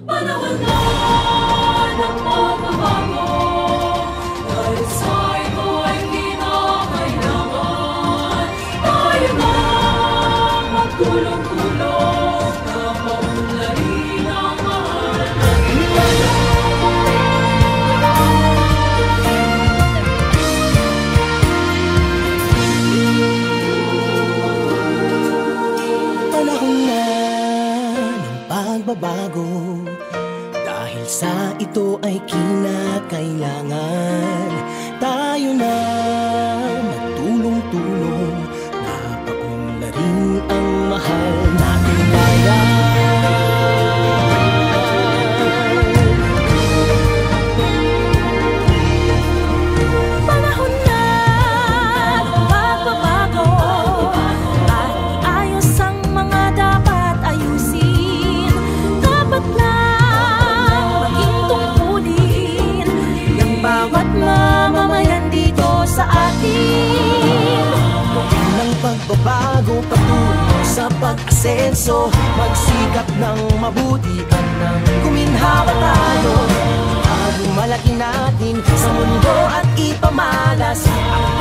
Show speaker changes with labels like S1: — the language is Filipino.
S1: Panahon na ng pagbabago, dahil sa ito ay kinakailangan tayo na magtulong-tulong na paunlarin ang mahal na
S2: Panahon na ng pagbabago, dahil sa ito ay kinakailangan tayo na magtulong-tulong na paunlarin ang mahal nating bayan.
S3: Panahon na ng pagbabago, at iayos ang mga dapat ayusin. Dapat lang maging tungkulin ng bawat mamamayan dito sa atin.
S2: Ng pagbabago patungo sa pag-asenso, magsikap ng mabuti at nang guminhawa tayo. Itago malaki natin sa mundo at ipamalas ang